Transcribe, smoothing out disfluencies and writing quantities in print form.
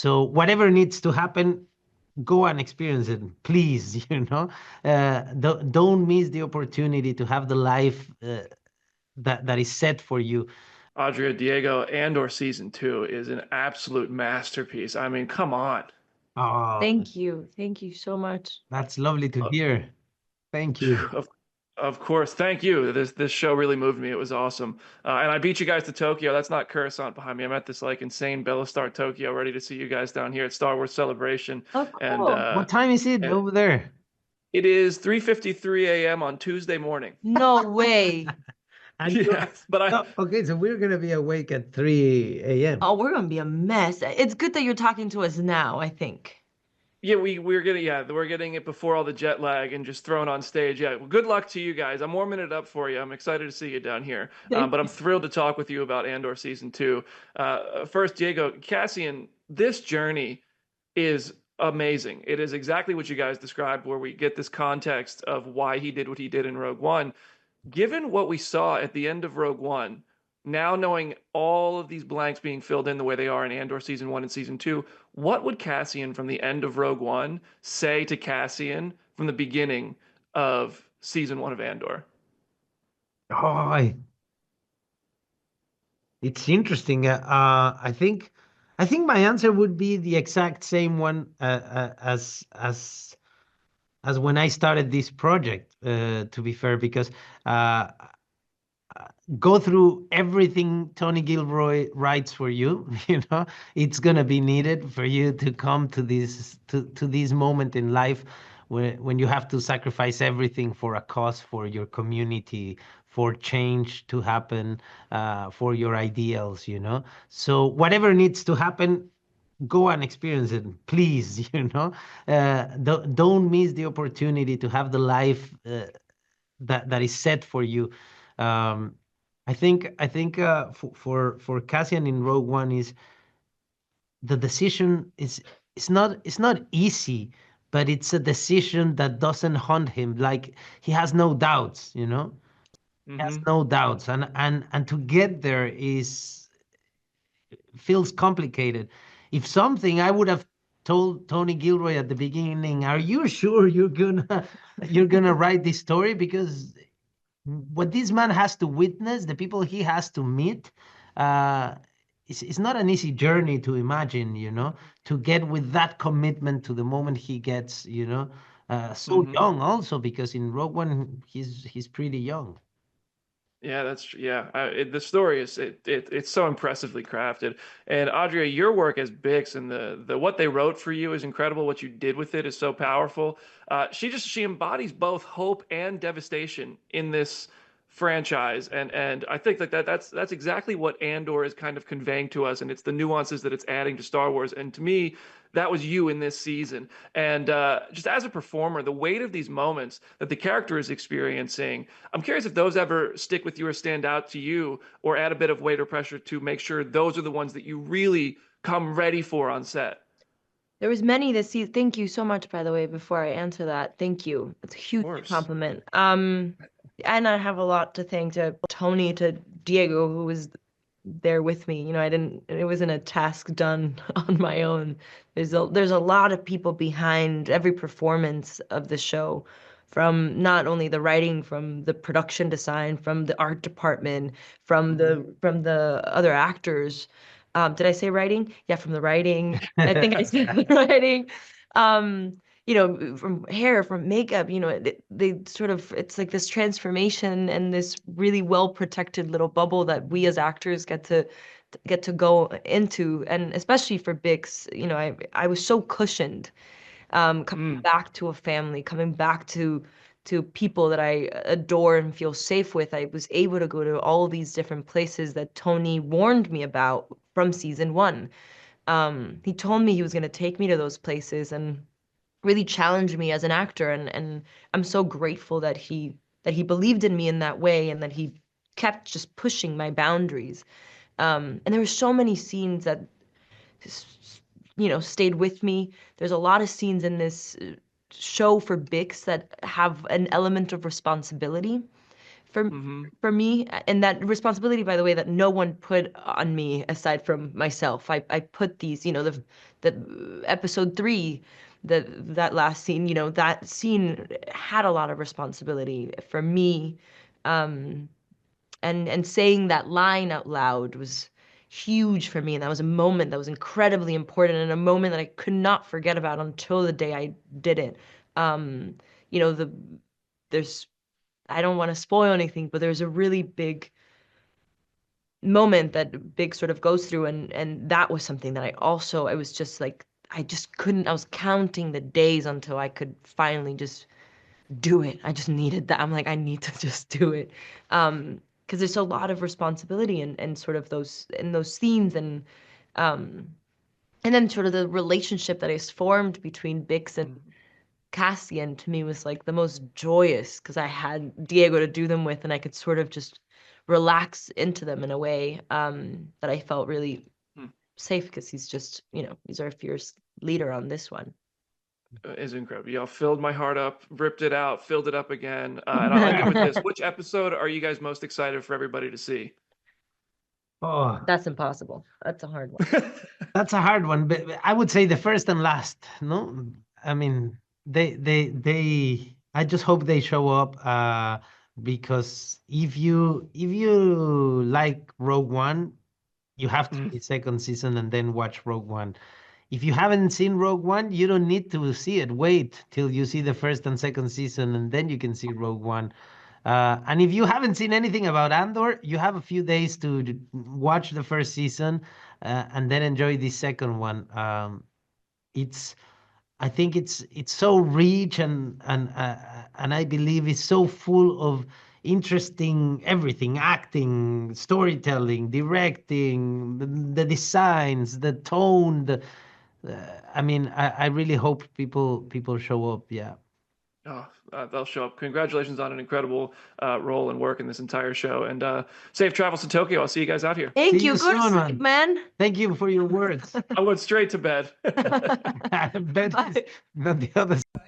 So whatever needs to happen, go and experience it, please. Don't miss the opportunity to have the life that is set for you. Adria Diego Andor season 2 is an absolute masterpiece. I mean, come on. Oh, Thank you. Thank you so much. that's lovely to Uh, hear. Thank you. Of, of course, thank you. This show really moved me. It was awesome, and I beat you guys to Tokyo. That's not Coruscant behind me. I'm at this like insane Bellastar Tokyo, ready to see you guys down here at Star Wars Celebration, Oh, and cool. What time is it and over there? it is 3:53 a.m. on Tuesday morning. No way. And you Yes, but I oh, okay, so we're gonna be awake at 3 a.m. Oh, we're gonna be a mess. It's good that you're talking to us now, I think. Yeah, we're getting it before all the jet lag and just thrown on stage. Yeah, well, good luck to you guys. I'm warming it up for you. I'm excited to see you down here. Thank But I'm you. thrilled to talk with you about Andor season 2. First, Diego, Cassian, this journey is amazing. It is exactly what you guys described, where we get this context of why he did what he did in Rogue One. Given what we saw at the end of Rogue One, now knowing all of these blanks being filled in the way they are in Andor season 1 and season 2, what would Cassian from the end of Rogue One say to Cassian from the beginning of season 1 of Andor? Oh, it's interesting. I think my answer would be the exact same one as when I started this project. To be fair, because uh, go through everything Tony Gilroy writes for you. It's gonna be needed for you to come to this moment in life when you have to sacrifice everything for a cause, for your community, for change to happen, for your ideals. So whatever needs to happen, go and experience it, please. Don't miss the opportunity to have the life that is set for you. Um, I think for Cassian in Rogue One is the decision is it's not easy, but it's a decision that doesn't haunt him. Like he has no doubts. He has Mm-hmm. no doubts, and to get there is feels complicated. If something, I would have told Tony Gilroy at the beginning, "Are you sure you're gonna write this story?" Because what this man has to witness, the people he has to meet, uh, it's not an easy journey to imagine, to get with that commitment to the moment he gets, so Mm-hmm. young also, because in Rogue One, he's pretty young. Yeah, yeah. The story is it's so impressively crafted. And Adria, your work as Bix and the what they wrote for you is incredible. What you did with it is so powerful. She embodies both hope and devastation in this franchise, and I think that's exactly what Andor is kind of conveying to us, and it's the nuances that it's adding to Star Wars. And to me, that was you in this season. And just as a performer, the weight of these moments that the character is experiencing, I'm curious if those ever stick with you or stand out to you or add a bit of weight or pressure to make sure those are the ones that you really come ready for on set. There was many this season. Thank you so much, by the way, before I answer that. Thank you. It's a Of huge course. compliment. And I have a lot to thank to Tony, to Diego, who was there with me. It wasn't a task done on my own. There's a lot of people behind every performance of the show, from not only the writing, from the production design, from the art department, from Hmm. the other actors. Did I say writing? Yeah, from the writing. I think I said the writing. Um, from hair, from makeup, they sort of, it's like this transformation and this really well protected little bubble that we as actors get to go into. And especially for Bix, I was so cushioned, coming Mm. back to a family, coming back to people that I adore and feel safe with. I was able to go to all these different places that Tony warned me about from season one. He told me he was going to take me to those places and really challenged me as an actor, and I'm so grateful that he believed in me in that way, and that he kept just pushing my boundaries. And there were so many scenes that stayed with me. There's a lot of scenes in this show for Bix that have an element of responsibility for Mm-hmm. for me, and that responsibility, by the way, that no one put on me aside from myself. I put these, the episode 3, that last scene, that scene had a lot of responsibility for me. Um, and saying that line out loud was huge for me, and that was a moment that was incredibly important, and a moment that I could not forget about until the day I did it. Um, you know, the there's I don't want to spoil anything, but there's a really big moment that Big sort of goes through, and that was something that I was just like, I just couldn't, I was counting the days until I could finally just do it. I just needed that. I'm like, I need to just do it. Because there's a lot of responsibility and sort of those themes, um and then sort of the relationship that is formed between Bix and Cassian, to me, was like the most joyous, because I had Diego to do them with, and I could sort of just relax into them in a way, that I felt really safe, because he's just, he's our fierce leader on this one. Is incredible. Y'all filled my heart up, ripped it out, filled it up again. And I'll end it with this. Which episode are you guys most excited for everybody to see? Oh, That's impossible. That's a hard one. that's a hard one, but I would say the first and last. No, I mean I just hope they show up. Because if you like Rogue One, you have to see second season and then watch Rogue One. If you haven't seen Rogue One, you don't need to see it. Wait till you see the first and second season, and then you can see Rogue One. And if you haven't seen anything about Andor, you have a few days to watch the first season, and then enjoy the second one. It's I think it's so rich, and I believe it's so full of interesting everything: acting, storytelling, directing, the designs, the tone. I mean, I really hope people show up. Yeah. Oh, they'll show up. Congratulations on an incredible role and work in this entire show. And safe travels to Tokyo. I'll see you guys out here. Thank See you. you Go to soon, sleep, man. man. Thank you for your words. I went straight to bed. Bed is not the other side.